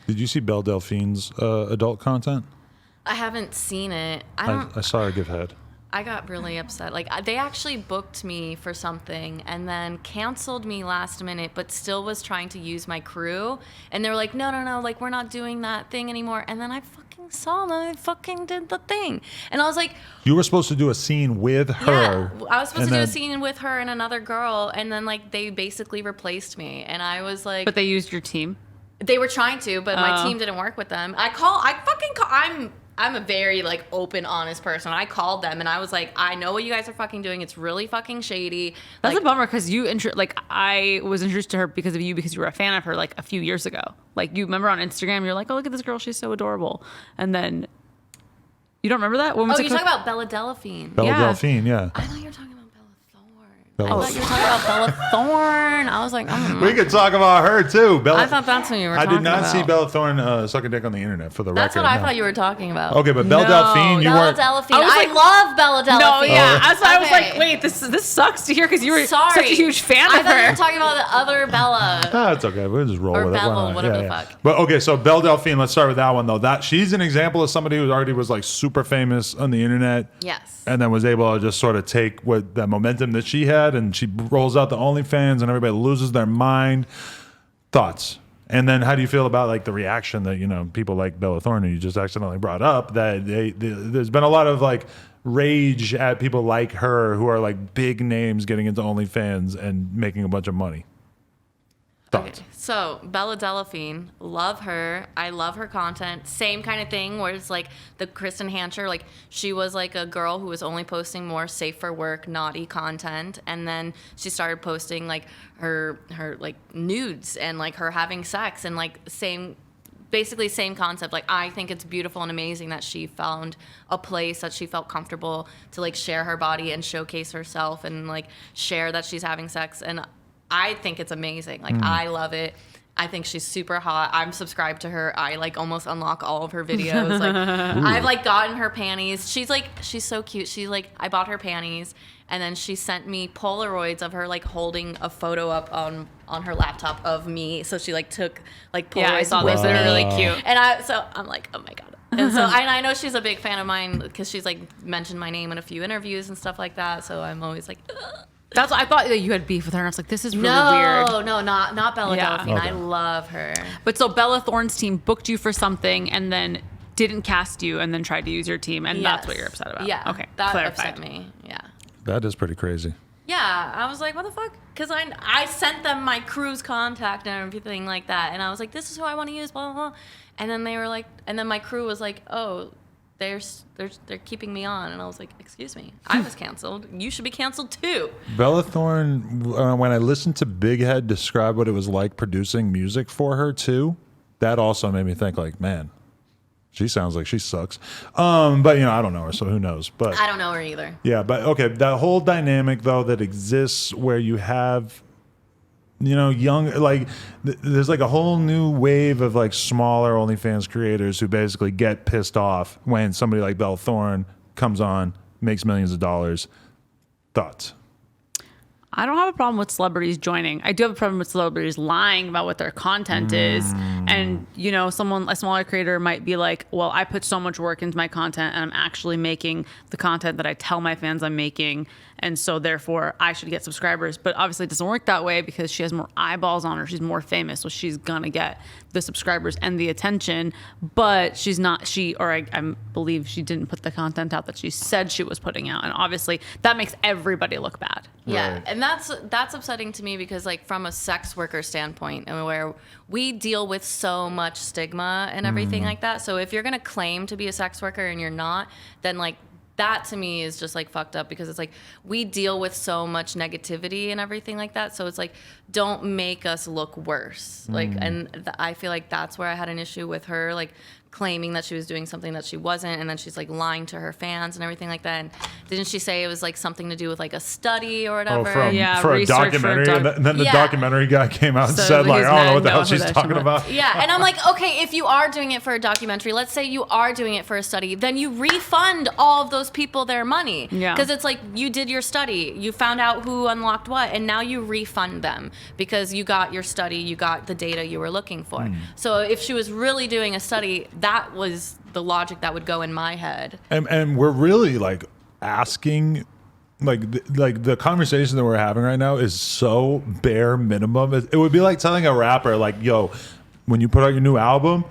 Did you see Belle Delphine's adult content? I haven't seen it. I saw her give head. I got really upset. Like, they actually booked me for something and then canceled me last minute, but still was trying to use my crew. And they were like, no, like, we're not doing that thing anymore. And then I fucking saw them. I fucking did the thing. And I was like... You were supposed to do a scene with her. Yeah, I was supposed to do a scene with her and another girl. And then, like, they basically replaced me. And I was like... But they used your team? They were trying to, but my team didn't work with them. I'm a very, like, open, honest person. I called them, and I was like, I know what you guys are fucking doing. It's really fucking shady. That's like, a bummer, because I was introduced to her because of you, because you were a fan of her, like, a few years ago. Like, you remember on Instagram, you're like, oh, look at this girl. She's so adorable. And then, you don't remember that? you're talking about Bella Delphine. Belle Delphine, yeah. I thought you were talking about Bella Thorne. Bella I thought you were talking about Bella Thorne. I was like, We could talk about her, too. I thought that's what you were talking about. I did not see Bella Thorne suck a dick on the internet, for the record. That's what I thought you were talking about. Okay, but Belle Delphine, you Bella weren't... Delphine. I love Bella Delphine. No, yeah. Oh. That's why I was like, wait, this sucks to hear, because you were such a huge fan I of thought you her. were talking about the other Bella. It's okay. We'll just roll Or with it. Bevel, whatever the fuck. But okay, so Belle Delphine, let's start with that one, though. She's an example of somebody who already was, like, super famous on the internet. Yes. And then was able to just sort of take that momentum that she had, and she rolls out the OnlyFans, and everybody loses their mind. Thoughts? And then how do you feel about, like, the reaction that, people like Bella Thorne, who you just accidentally brought up, that there's been a lot of, like, rage at people like her who are, like, big names getting into OnlyFans and making a bunch of money. Thoughts? Okay. So Bella Delphine, love her. I love her content. Same kind of thing where it's like the Kristen Hancher, like she was like a girl who was only posting more safe for work, naughty content, and then she started posting like her like nudes and like her having sex and like basically same concept. Like, I think it's beautiful and amazing that she found a place that she felt comfortable to like share her body and showcase herself and like share that she's having sex. And I think it's amazing. Like, I love it. I think she's super hot. I'm subscribed to her. I like almost unlock all of her videos. Like, I've like gotten her panties. She's so cute. She's like, I bought her panties, and then she sent me Polaroids of her like holding a photo up on her laptop of me. So she like took like Polaroids. Yeah, I saw with those. They're me. really cute. And I'm like, oh my god. And so I know she's a big fan of mine because she's like mentioned my name in a few interviews and stuff like that. So I'm always like, ugh. That's what I thought, that you had beef with her. And I was like, this is really weird. No, not Bella Delphine. Okay. I love her. But so Bella Thorne's team booked you for something and then didn't cast you and then tried to use your team. And that's what you're upset about. Yeah. Okay. That Clarified. upset me. Yeah. That is pretty crazy. Yeah. I was like, what the fuck? Because I sent them my crew's contact and everything like that. And I was like, this is who I want to use, blah, blah, blah. And then they were like, and then my crew was like, oh, they're keeping me on. And I was like, excuse me, I was canceled. You should be canceled too. Bella Thorne, when I listened to Big Head describe what it was like producing music for her too, that also made me think like, man, she sounds like she sucks. But I don't know her, so who knows? But I don't know her either. Yeah, but okay, that whole dynamic though that exists where you have young, like there's like a whole new wave of like smaller OnlyFans creators who basically get pissed off when somebody like Belle Thorne comes on, makes millions of dollars. Thoughts? I don't have a problem with celebrities joining. I do have a problem with celebrities lying about what their content is. And, a smaller creator might be like, well, I put so much work into my content and I'm actually making the content that I tell my fans I'm making. And so therefore I should get subscribers. But obviously it doesn't work that way because she has more eyeballs on her. She's more famous. So she's going to get the subscribers and the attention. But she's not, I believe she didn't put the content out that she said she was putting out. And obviously that makes everybody look bad. Yeah, Right. and that's upsetting to me because like from a sex worker standpoint, and where we deal with so much stigma and everything like that. So if you're gonna claim to be a sex worker and you're not, then like that to me is just like fucked up because it's like we deal with so much negativity and everything like that. So it's like, don't make us look worse. Like, and I feel like that's where I had an issue with her, like claiming that she was doing something that she wasn't, and then she's like lying to her fans and everything like that. And didn't she say it was like something to do with like a study or whatever? For a documentary, and then the documentary guy came out and said like, I don't know what the hell she's talking about. Yeah, and I'm like, okay, if you are doing it for a documentary, let's say you are doing it for a study, then you refund all of those people their money. Yeah. Because it's like you did your study, you found out who unlocked what, and now you refund them because you got your study, you got the data you were looking for. So if she was really doing a study, that was the logic that would go in my head. And we're really like asking, like the conversation that we're having right now is so bare minimum. It would be like telling a rapper like, yo, when you put out your new album,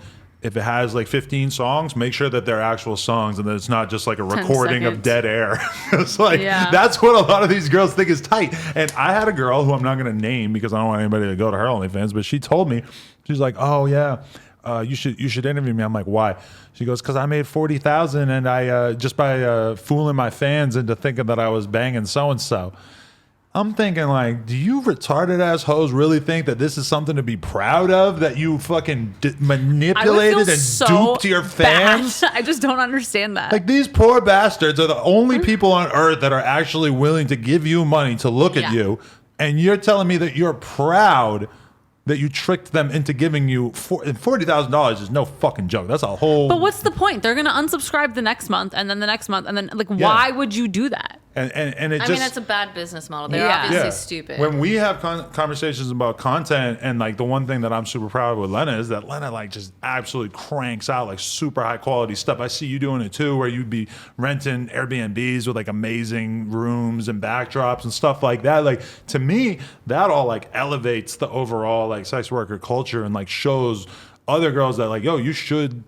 if it has like 15 songs, make sure that they're actual songs and that it's not just like a recording of dead air. It's like, that's what a lot of these girls think is tight. And I had a girl who I'm not going to name because I don't want anybody to go to her OnlyFans, but she told me, she's like, oh yeah, you should interview me. I'm like, why? She goes, because I made 40,000 and I just by fooling my fans into thinking that I was banging so and so. I'm thinking like, do you retarded ass hoes really think that this is something to be proud of? That you fucking manipulated and duped your fans? I just don't understand that. Like these poor bastards are the only people on earth that are actually willing to give you money to look at you, and you're telling me that you're proud that you tricked them into giving you $40,000 is no fucking joke. That's a whole. But what's the point? They're gonna unsubscribe the next month, and then the next month, and then like, why would you do that? And it I mean, that's a bad business model. They're obviously stupid. When we have conversations about content, and like the one thing that I'm super proud of with Lena is that Lena like just absolutely cranks out like super high quality stuff. I see you doing it too, where you'd be renting Airbnbs with like amazing rooms and backdrops and stuff like that. Like to me, that all like elevates the overall like sex worker culture and like shows other girls that like, yo, you should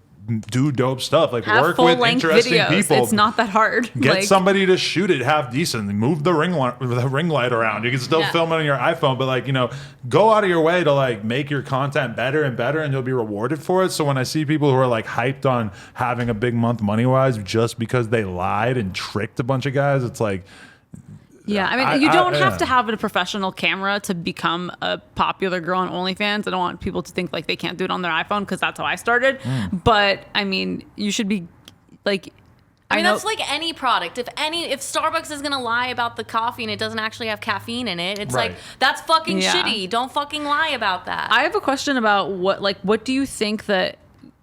do dope stuff, like have work with interesting videos. People. It's not that hard. Get somebody to shoot it half decent. Move the ring light around. You can still film it on your iPhone, but like, you know, go out of your way to like make your content better and better, and you'll be rewarded for it. So when I see people who are like hyped on having a big month money wise just because they lied and tricked a bunch of guys, it's like. Yeah, I mean, you don't have to have a professional camera to become a popular girl on OnlyFans. I don't want people to think like they can't do it on their iPhone because that's how I started. But I mean, you should be like. I mean, that's like any product. If Starbucks is gonna lie about the coffee and it doesn't actually have caffeine in it, it's like that's fucking shitty. Don't fucking lie about that. I have a question about what do you think that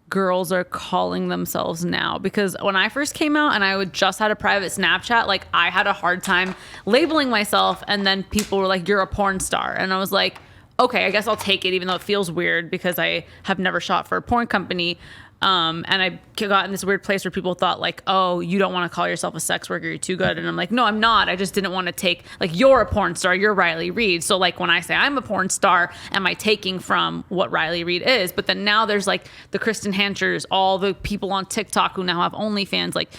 girls are calling themselves now? Because when I first came out and I just had a private Snapchat, like I had a hard time labeling myself, and then people were like, you're a porn star, and I was like, okay, I guess I'll take it, even though it feels weird because I have never shot for a porn company. And I got in this weird place where people thought like, oh, you don't want to call yourself a sex worker, you're too good. And I'm like, no, I'm not. I just didn't want to take, like, you're a porn star, you're Riley Reid. So like when I say I'm a porn star, am I taking from what Riley Reid is? But then now there's like the Kristen Hanchers, all the people on TikTok who now have OnlyFans. Like,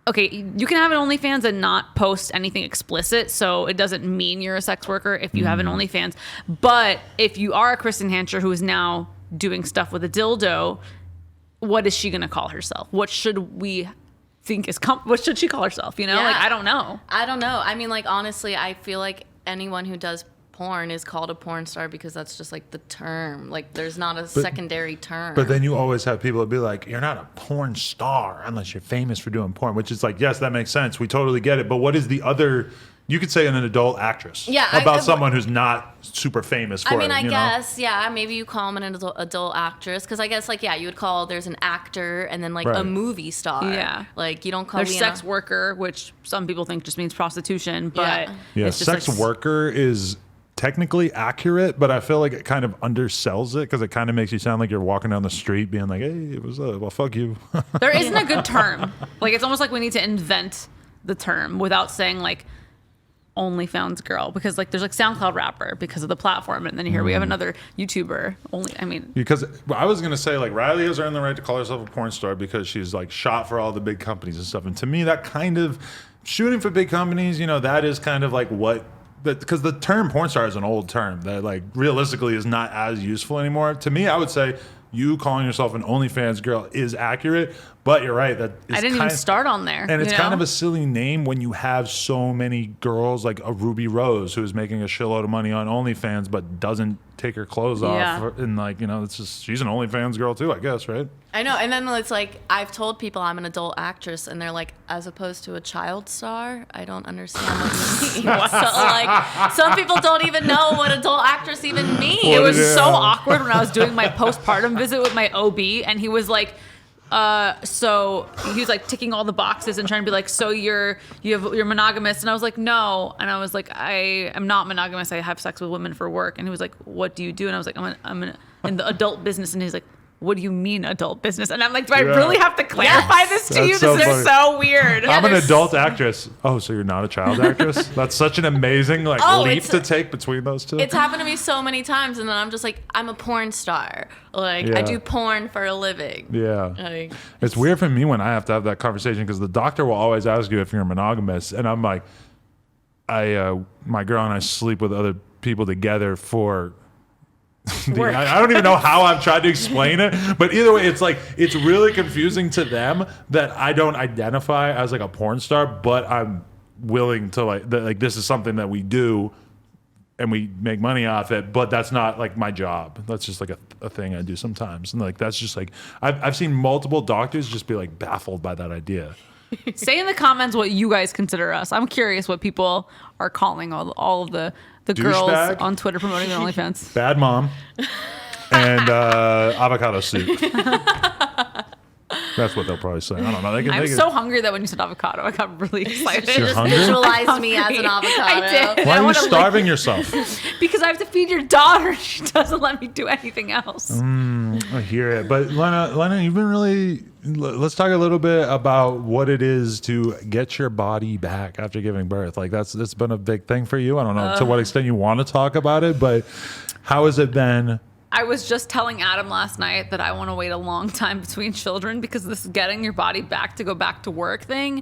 okay, you can have an OnlyFans and not post anything explicit, so it doesn't mean you're a sex worker if you have an OnlyFans. But if you are a Kristen Hancher who is now doing stuff with a dildo, what is she going to call herself? What should we think is what should she call herself? You know, like, I don't know. I mean, like, honestly, I feel like anyone who does porn is called a porn star because that's just like the term. Like, there's not a secondary term. But then you always have people that be like, you're not a porn star unless you're famous for doing porn, which is like, yes, that makes sense. We totally get it. But what is the other? You could say an adult actress about someone who's not super famous for it. I mean, I guess, maybe you call them an adult actress, because I guess, like, you would call, there's an actor and then, like, a movie star. Yeah. Like, you don't call there's sex worker, which some people think just means prostitution, but it's just sex worker is technically accurate, but I feel like it kind of undersells it because it kind of makes you sound like you're walking down the street being like, hey, it was well, fuck you. There isn't a good term. Like, it's almost like we need to invent the term without saying, like, OnlyFans girl, because like there's like SoundCloud rapper because of the platform, and then here we have another YouTuber. Because I was gonna say like Riley has earned the right to call herself a porn star because she's like shot for all the big companies and stuff, and to me that kind of shooting for big companies, you know, that is kind of like what. But because the term porn star is an old term that like realistically is not as useful anymore. To me, I would say you calling yourself an OnlyFans girl is accurate, But you're right. That is I didn't even start on there. and it's kind of a silly name when you have so many girls like a Ruby Rose who's making a shitload of money on OnlyFans but doesn't take her clothes off. And like, it's just, she's an OnlyFans girl too, I guess, right? I know. And then it's like, I've told people I'm an adult actress, and they're like, as opposed to a child star? I don't understand what you mean. So like, some people don't even know what adult actress even means. It was so awkward when I was doing my postpartum visit with my OB, and he was like, so he was like ticking all the boxes and trying to be like, so you're monogamous, and I was like, no, and I was like, I am not monogamous. I have sex with women for work. And he was like, what do you do? And I was like, I'm in the adult business. And he's like, what do you mean adult business? And I'm like, do I really have to clarify this to you? So This is so weird. I'm an adult actress. Oh, so you're not a child actress? That's such an amazing leap to take between those two. It's happened to me so many times, and then I'm just like, I'm a porn star. Like, I do porn for a living. Yeah. Like, it's weird for me when I have to have that conversation because the doctor will always ask you if you're monogamous. And I'm like, my girl and I sleep with other people together for... I don't even know how I've tried to explain it, but either way, it's really confusing to them that I don't identify as like a porn star, but I'm willing to like this is something that we do and we make money off it, but that's not like my job. That's just like a thing I do sometimes, and like that's just like I've seen multiple doctors just be like baffled by that idea. Say in the comments what you guys consider us. I'm curious what people are calling all of the girls on Twitter promoting their OnlyFans. Bad mom and avocado soup. That's what they'll probably say. I don't know. I'm so hungry that when you said avocado, I got really excited. you just visualized me as an avocado. I did. Why are you starving yourself? Because I have to feed your daughter. She doesn't let me do anything else. I hear it. But Lena, you've been really... Let's talk a little bit about what it is to get your body back after giving birth. Like that's been a big thing for you. I don't know to what extent you want to talk about it, but how has it been? I was just telling Adam last night that I want to wait a long time between children because this getting your body back to go back to work thing,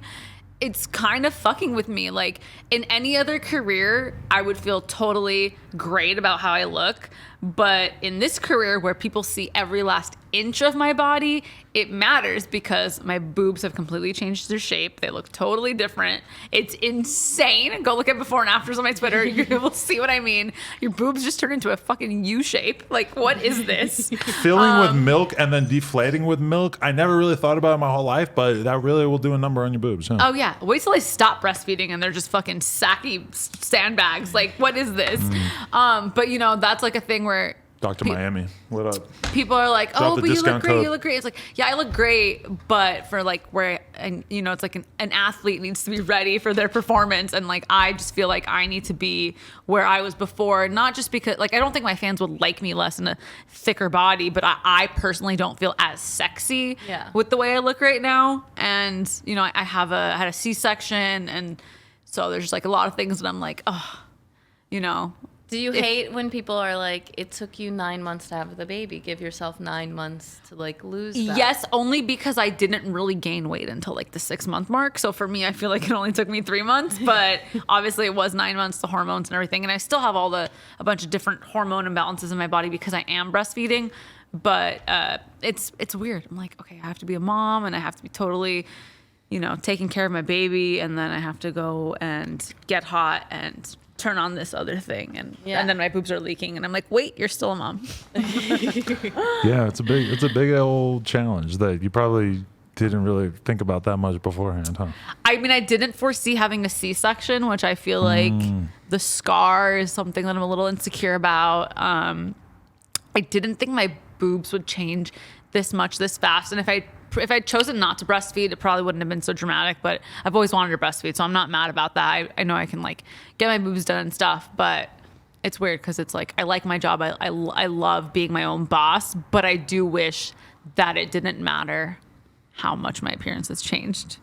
it's kind of fucking with me. Like in any other career, I would feel totally great about how I look. But in this career where people see every last inch of my body, it matters because my boobs have completely changed their shape. They look totally different. It's insane. Go look at before and afters on my Twitter. You will see what I mean. Your boobs just turned into a fucking U shape. Like, what is this? Filling with milk and then deflating with milk. I never really thought about it my whole life, but that really will do a number on your boobs. Huh? Oh, yeah. Wait till I stop breastfeeding and they're just fucking sacky sandbags. Like, what is this? But, that's like a thing where Dr. Miami, what up? People are like, Drop oh, the but you look discount great. code. You look great. It's like, yeah, I look great, but for like where, and it's like an athlete needs to be ready for their performance. And like, I just feel like I need to be where I was before, not just because like, I don't think my fans would like me less in a thicker body, but I personally don't feel as sexy with the way I look right now. And, I had a C-section. And so there's just like a lot of things that I'm like, oh, Do you hate when people are like, it took you 9 months to have the baby? Give yourself 9 months to like lose that. Yes, only because I didn't really gain weight until like the 6-month mark. So for me, I feel like it only took me 3 months, but obviously it was 9 months, the hormones and everything. And I still have a bunch of different hormone imbalances in my body because I am breastfeeding. But it's weird. I'm like, okay, I have to be a mom and I have to be totally, taking care of my baby. And then I have to go and get hot and turn on this other thing, and then my boobs are leaking, and I'm like, wait, you're still a mom. Yeah, it's a big old challenge that you probably didn't really think about that much beforehand, huh? I mean, I didn't foresee having a C-section, which I feel like the scar is something that I'm a little insecure about. I didn't think my boobs would change this much this fast, and if I'd chosen not to breastfeed, it probably wouldn't have been so dramatic, but I've always wanted to breastfeed, so I'm not mad about that. I know I can like get my boobs done and stuff, but it's weird because it's like I like my job. I love being my own boss, but I do wish that it didn't matter how much my appearance has changed.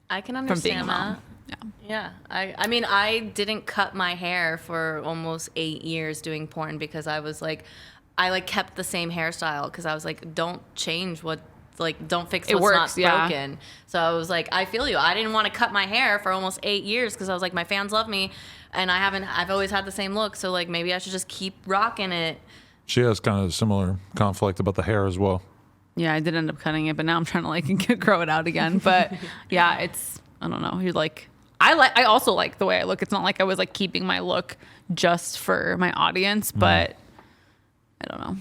I can from being a understand mom. that. Yeah. I mean, I didn't cut my hair for almost 8 years doing porn because I was like, I like kept the same hairstyle because I was like, don't change what. Like, don't fix what's works, not broken. So I was like, I feel you. I didn't want to cut my hair for almost 8 years because I was like, my fans love me, and I've always had the same look. So like, maybe I should just keep rocking it. She has kind of a similar conflict about the hair as well. Yeah, I did end up cutting it, but now I'm trying to like grow it out again. But yeah, I don't know. You're like, I also like the way I look. It's not like I was like keeping my look just for my audience, but I don't know.